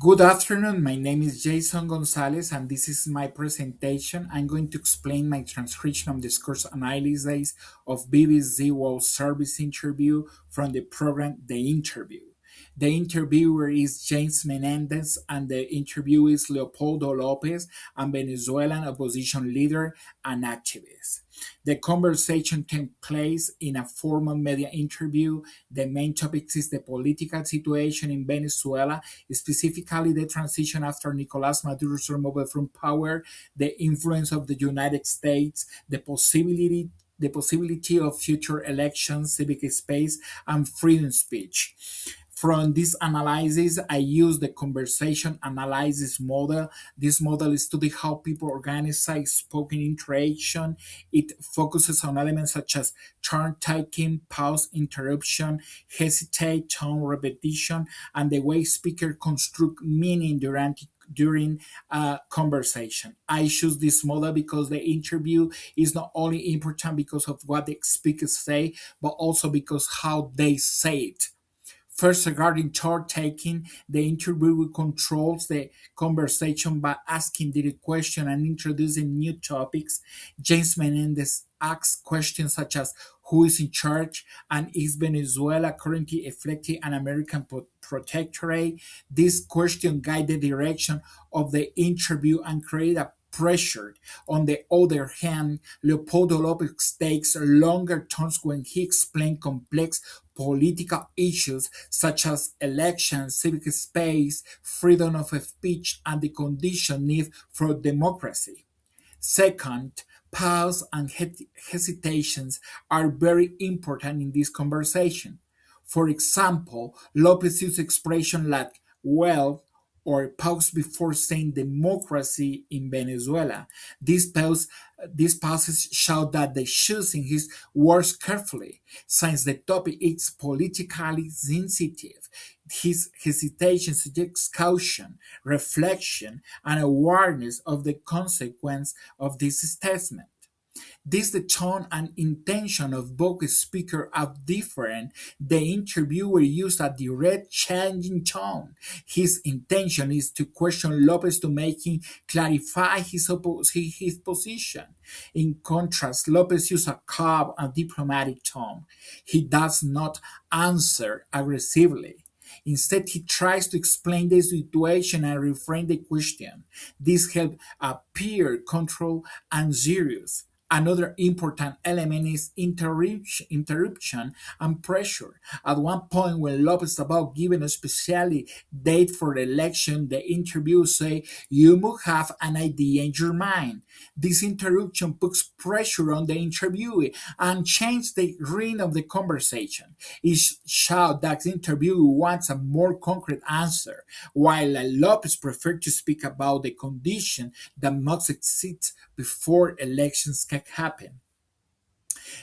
Good afternoon. My name is Jason Gonzalez, and this is my presentation. I'm going to explain my transcription of discourse analysis of BBC World Service interview from the program The Interview. The interviewer is James Menendez, and the interviewee is Leopoldo Lopez, a Venezuelan opposition leader and activist. The conversation took place in a formal media interview. The main topic is the political situation in Venezuela, specifically the transition after Nicolas Maduro's removal from power, the influence of the United States, the possibility of future elections, civic space, and freedom speech. From this analysis, I use the conversation analysis model. This model studies how people organize spoken interaction. It focuses on elements such as turn taking, pause, interruption, hesitate, tone, repetition, and the way speaker construct meaning during a conversation. I choose this model because the interview is not only important because of what the speakers say, but also because how they say it. First, regarding turn taking, the interviewer controls the conversation by asking direct questions and introducing new topics. James Menendez asks questions such as who is in charge and is Venezuela currently reflecting an American protectorate? This question guide the direction of the interview and create a pressure. On the other hand, Leopoldo Lopez takes longer turns when he explains complex political issues such as elections, civic space, freedom of speech, and the condition need for democracy. Second, pause and hesitations are very important in this conversation. For example, Lopez used expressions like well or pause before saying democracy in Venezuela. These pauses show that the choosing his words carefully, since the topic is politically sensitive. His hesitation suggests caution, reflection, and awareness of the consequence of this statement. This the tone and intention of both speakers are different. The interviewer used a direct changing tone. His intention is to question Lopez to make him clarify his position. In contrast, Lopez used a calm and diplomatic tone. He does not answer aggressively. Instead, he tries to explain the situation and reframe the question. This helps appear controlled and serious. Another important element is interruption and pressure. At one point, when Lopez about giving a special date for the election, the interviewer say, "You must have an idea in your mind." This interruption puts pressure on the interviewee and changes the rhythm of the conversation. It shows that the interviewer wants a more concrete answer, while Lopez preferred to speak about the condition that must exist before elections can happen.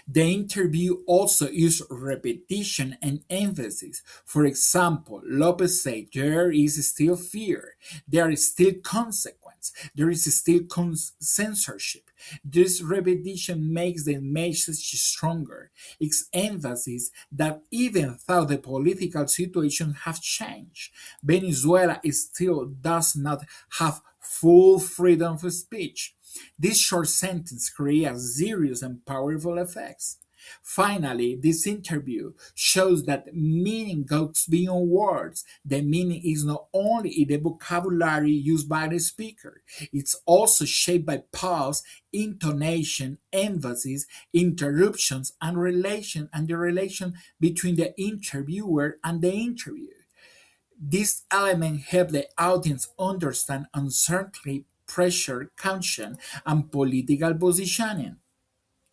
The interview also used repetition and emphasis. For example, Lopez said, "There is still fear, there is still consequence, there is still censorship." This repetition makes the message stronger. Its emphasis that even though the political situation has changed, Venezuela still does not have full freedom of speech. This short sentence creates serious and powerful effects. Finally, this interview shows that meaning goes beyond words. The meaning is not only in the vocabulary used by the speaker, it's also shaped by pause, intonation, emphasis, interruptions, and the relation between the interviewer and the interview. This element help the audience understand uncertainty, pressure, caution, and political positioning.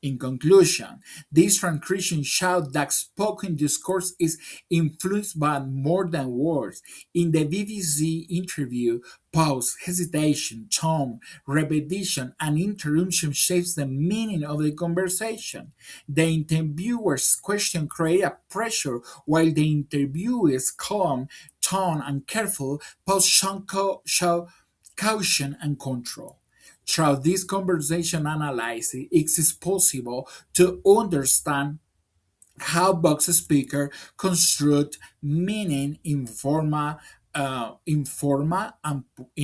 In conclusion, this transcription shows that spoken discourse is influenced by more than words. In the BBC interview, pause, hesitation, tone, repetition, and interruption shapes the meaning of the conversation. The interviewer's question creates a pressure, while the interviewer's calm, tone, and careful pause show caution and control. Through this conversation analysis, it is possible to understand how box speaker construct meaning in formal in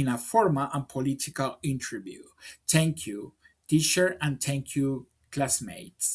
a formal and political interview. Thank you, teacher, and thank you, classmates.